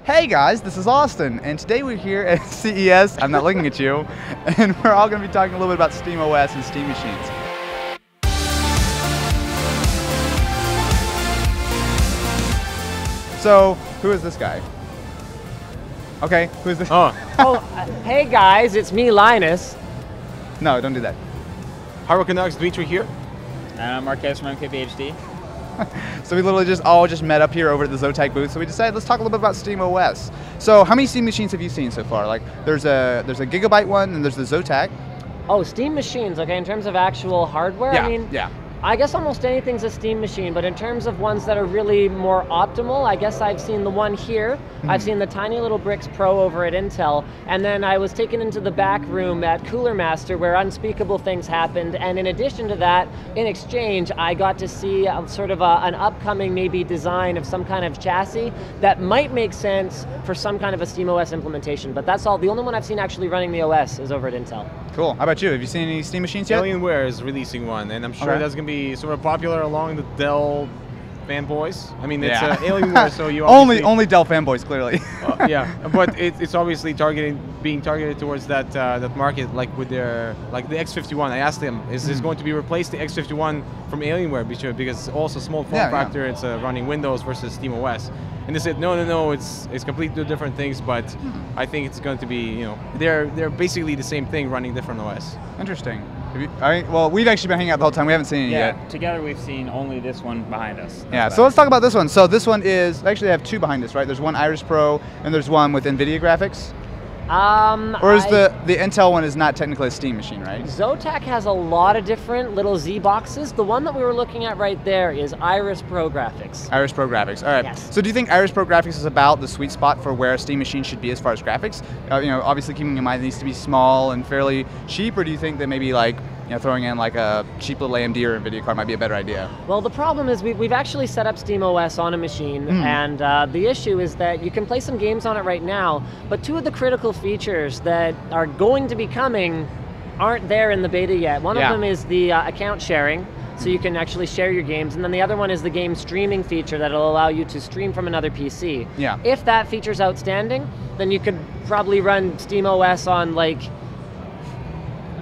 Hey guys, this is Austin, and today we're here at CES, I'm not looking at you, and we're all going to be talking a little bit about SteamOS and Steam Machines. So, who is this guy? Okay, who is this? Hey guys, it's me, Linus. No, don't do that. HardwareCanucks, Dmitry here. And I'm Marques from MKBHD. So we literally all just met up here over at the Zotac booth, so we decided let's talk a little bit about SteamOS. So how many Steam machines have you seen so far? Like there's a Gigabyte one and there's the Zotac. Oh, Steam machines, okay, in terms of actual hardware? Yeah, I mean, yeah. I guess almost anything's a Steam machine, but in terms of ones that are really more optimal, I guess I've seen the one here. I've seen the tiny little BRIX Pro over at Intel, and then I was taken into the back room at Cooler Master where unspeakable things happened, and in addition to that, in exchange, I got to see sort of an upcoming maybe design of some kind of chassis that might make sense for some kind of a SteamOS implementation, but that's all. The only one I've seen actually running the OS is over at Intel. Cool. How about you? Have you seen any Steam machines yet? Alienware is releasing one, and I'm sure that's going to be sort of popular along the Dell fanboys. I mean, it's Alienware, so you only Dell fanboys, clearly. Yeah, but it's obviously being targeted towards that market, like with their the X51. I asked them, is this going to be replaced the X51 from Alienware because it's also small form factor. It's running Windows versus SteamOS. And they said, no, it's completely different things, but I think it's going to be, they're basically the same thing running different OS. Interesting. Well, we've actually been hanging out the whole time. We haven't seen it yet. Together we've seen only this one behind us. So let's talk about this one. So this one is, actually I have two behind us, right? There's one Iris Pro and there's one with NVIDIA graphics. Or is the Intel one is not technically a Steam machine, right? Zotac has a lot of different little Z boxes. The one that we were looking at right there is Iris Pro graphics. Iris Pro graphics, all right. Yes. So do you think Iris Pro graphics is about the sweet spot for where a Steam machine should be as far as graphics? Obviously keeping in mind it needs to be small and fairly cheap, or do you think that maybe throwing in like a cheap little AMD or NVIDIA card might be a better idea? Well, the problem is we've actually set up SteamOS on a machine, and the issue is that you can play some games on it right now, but two of the critical features that are going to be coming aren't there in the beta yet. One of them is the account sharing, so you can actually share your games, and then the other one is the game streaming feature that'll allow you to stream from another PC. Yeah. If that feature's outstanding, then you could probably run SteamOS on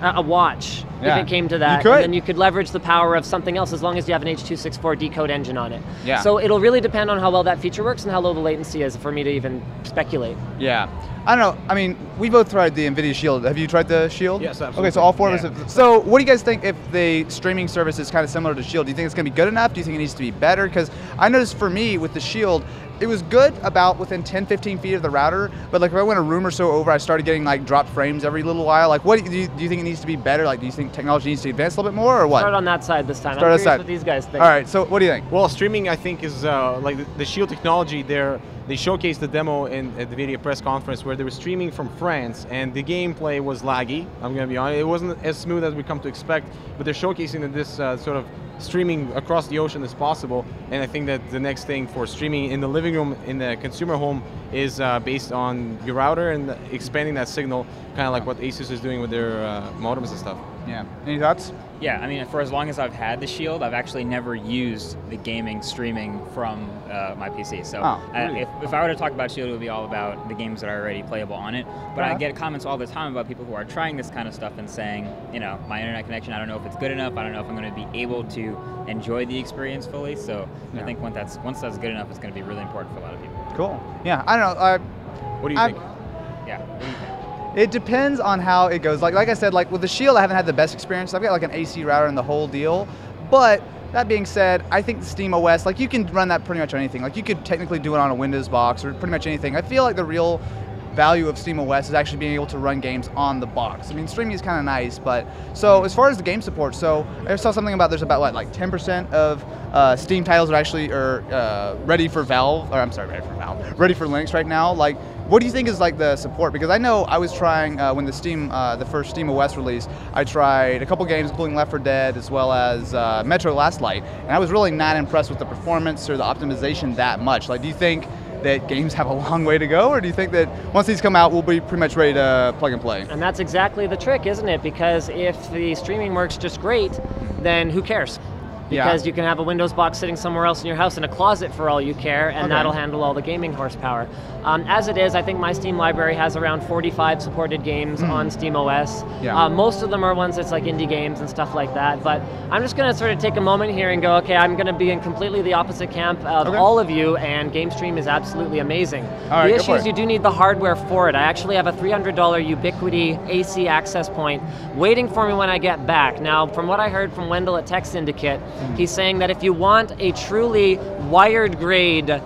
a watch. If it came to that, and then you could leverage the power of something else as long as you have an H.264 decode engine on it. Yeah. So it'll really depend on how well that feature works and how low the latency is for me to even speculate. Yeah. I don't know. I mean, we both tried the NVIDIA Shield. Have you tried the Shield? Yes, absolutely. Okay, so all four of us have. So what do you guys think if the streaming service is kind of similar to Shield? Do you think it's going to be good enough? Do you think it needs to be better? Because I noticed for me with the Shield, it was good about within 10, 15 feet of the router, but if I went a room or so over, I started getting dropped frames every little while. What do you think it needs to be better? Do you think technology needs to advance a little bit more, or what? Start on that side this time. Start I'm curious what these guys think. All right, so what do you think? Well, streaming, I think, is the Shield technology. They showcased the demo at the NVIDIA press conference where they were streaming from France, and the gameplay was laggy. I'm going to be honest. It wasn't as smooth as we come to expect, but they're showcasing that this sort of streaming across the ocean is possible, and I think that the next thing for streaming in the living room, in the consumer home, is based on your router and expanding that signal, kind of like what Asus is doing with their modems and stuff. Yeah. Any thoughts? Yeah, I mean, for as long as I've had the Shield, I've actually never used the gaming streaming from my PC. So really? if I were to talk about Shield, it would be all about the games that are already playable on it. But I get comments all the time about people who are trying this kind of stuff and saying, my internet connection, I don't know if it's good enough. I don't know if I'm going to be able to enjoy the experience fully. So I think once that's good enough, it's going to be really important for a lot of people. Cool. Yeah, I don't know. What do you think? Yeah, what do you think? It depends on how it goes. Like I said, with the Shield, I haven't had the best experience. I've got an AC router and the whole deal. But that being said, I think the SteamOS, you can run that pretty much on anything. You could technically do it on a Windows box or pretty much anything. I feel like the real value of SteamOS is actually being able to run games on the box. I mean, streaming is kind of nice, but so as far as the game support, so I saw something about there's about 10% of Steam titles are actually ready for Valve, or I'm sorry, ready for Linux right now. What do you think is the support? Because I know I was trying when the first SteamOS release, I tried a couple games, including Left 4 Dead as well as Metro Last Light, and I was really not impressed with the performance or the optimization that much. Do you think that games have a long way to go, or do you think that once these come out, we'll be pretty much ready to plug and play? And that's exactly the trick, isn't it? Because if the streaming works just great, then who cares? because you can have a Windows box sitting somewhere else in your house in a closet for all you care, and that'll handle all the gaming horsepower. As it is, I think my Steam library has around 45 supported games on SteamOS. Most of them are ones that's like indie games and stuff like that, but I'm just going to sort of take a moment here and go, okay, I'm going to be in completely the opposite camp of all of you, and GameStream is absolutely amazing. The issue is you do need the hardware for it. I actually have a $300 Ubiquity AC access point waiting for me when I get back. Now, from what I heard from Wendell at Tech Syndicate, he's saying that if you want a truly wired grade,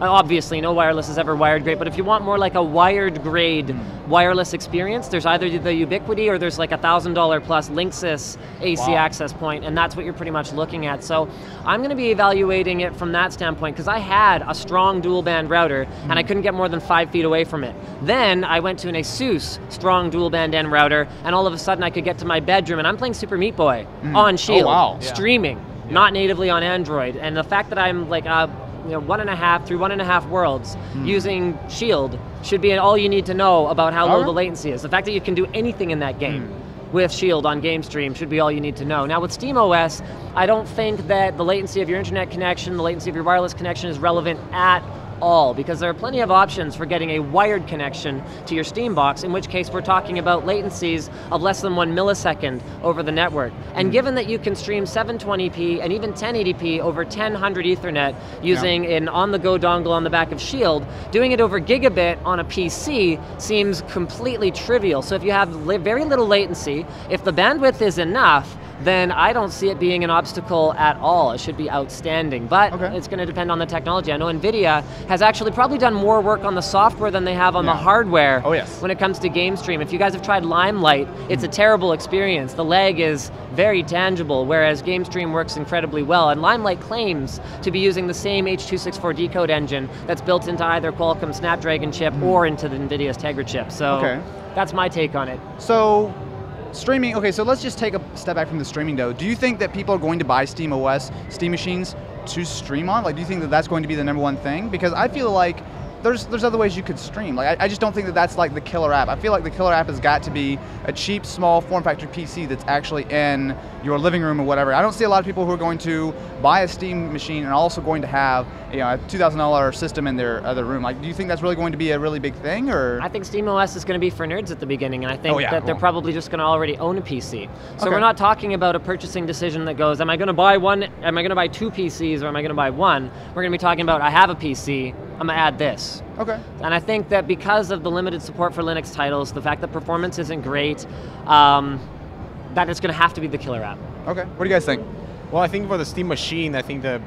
obviously no wireless is ever wired grade, but if you want more like a wired grade wireless experience, there's either the Ubiquity or there's like $1,000 plus Linksys AC access point, and that's what you're pretty much looking at. So I'm going to be evaluating it from that standpoint, because I had a strong dual band router and I couldn't get more than 5 feet away from it. Then I went to an Asus strong dual band N router, and all of a sudden I could get to my bedroom, and I'm playing Super Meat Boy on Shield, streaming, not natively on Android. And the fact that I'm like 1.5 through 1.5 worlds using Shield should be all you need to know about how low the latency is. The fact that you can do anything in that game with Shield on GameStream should be all you need to know. Now with SteamOS, I don't think that the latency of your internet connection, the latency of your wireless connection is relevant at all, because there are plenty of options for getting a wired connection to your Steam box, in which case we're talking about latencies of less than 1 millisecond over the network. And given that you can stream 720p and even 1080p over 1000 Ethernet using an on-the-go dongle on the back of Shield, doing it over gigabit on a PC seems completely trivial. So if you have very little latency, if the bandwidth is enough, then I don't see it being an obstacle at all. It should be outstanding, but it's going to depend on the technology. I know NVIDIA has actually probably done more work on the software than they have on the hardware when it comes to GameStream. If you guys have tried Limelight, it's a terrible experience. The lag is very tangible, whereas GameStream works incredibly well. And Limelight claims to be using the same H.264 decode engine that's built into either Qualcomm Snapdragon chip or into the NVIDIA's Tegra chip. So that's my take on it. So streaming, so let's just take a step back from the streaming though. Do you think that people are going to buy SteamOS, Steam machines to stream on? Like, do you think that that's going to be the #1 thing? Because I feel like there's other ways you could stream. Like, I just don't think that that's like the killer app. I feel like the killer app has got to be a cheap, small form factor PC that's actually in your living room or whatever. I don't see a lot of people who are going to buy a Steam machine and also going to have a $2,000 system in their other room. Like, do you think that's really going to be a really big thing, or? I think SteamOS is going to be for nerds at the beginning, and I think that they're probably just going to already own a PC. So we're not talking about a purchasing decision that goes, am I going to buy one? Am I going to buy 2 PCs, or am I going to buy one? We're going to be talking about, I have a PC, I'm going to add this. And I think that because of the limited support for Linux titles, the fact that performance isn't great, that is going to have to be the killer app. What do you guys think? Well, I think for the Steam Machine, I think the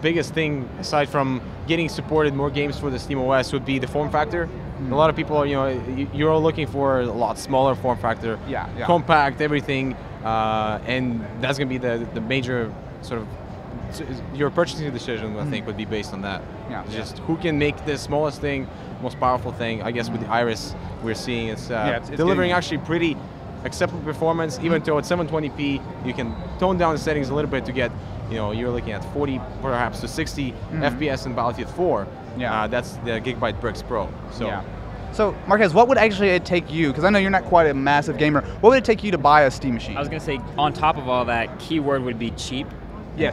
biggest thing, aside from getting supported more games for the SteamOS, would be the form factor. A lot of people, you're all looking for a lot smaller form factor, compact, everything, and that's going to be the major sort of, your purchasing decision, I think, would be based on that. Just who can make the smallest thing, most powerful thing. I guess with the Iris, we're seeing it's delivering actually pretty acceptable performance, even though at 720p, you can tone down the settings a little bit to get, you're looking at 40, perhaps to 60 FPS in Battlefield 4. That's the Gigabyte BRIX Pro. So, Marques, what would actually it take you, because I know you're not quite a massive gamer, what would it take you to buy a Steam machine? I was going to say, on top of all that, keyword would be cheap.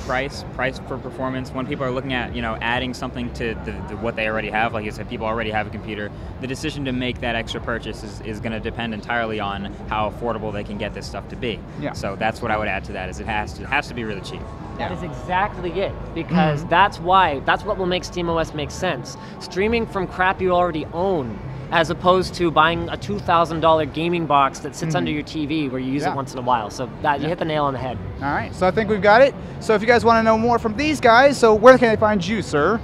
Price for performance. When people are looking at adding something to what they already have, like you said, people already have a computer, the decision to make that extra purchase is going to depend entirely on how affordable they can get this stuff to be. So that's what I would add to that, is it has to be really cheap. That is exactly it, because that's what will make SteamOS make sense. Streaming from crap you already own, as opposed to buying a $2,000 gaming box that sits under your TV where you use it once in a while. So you hit the nail on the head. All right, so I think we've got it. So if you guys want to know more from these guys, so where can they find you, sir?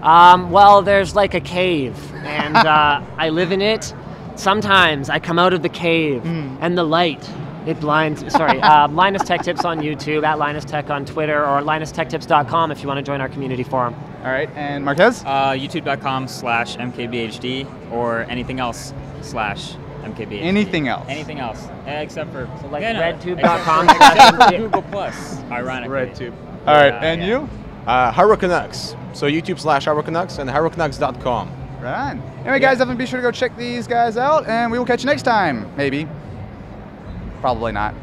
Well, there's like a cave, and I live in it. Sometimes I come out of the cave, and the light, it blinds, Linus Tech Tips on YouTube, at Linus Tech on Twitter, or linustechtips.com if you want to join our community forum. All right, and Marques? YouTube.com/MKBHD, or anything else /MKBHD. Anything else? Anything else, except for RedTube.com. Except for Google Plus, ironically. RedTube. All right, and you? HardwareCanucks. So YouTube /HardwareCanucks and HardwareCanucks.com. Right. Anyway, guys, definitely be sure to go check these guys out, and we will catch you next time. Maybe. Probably not.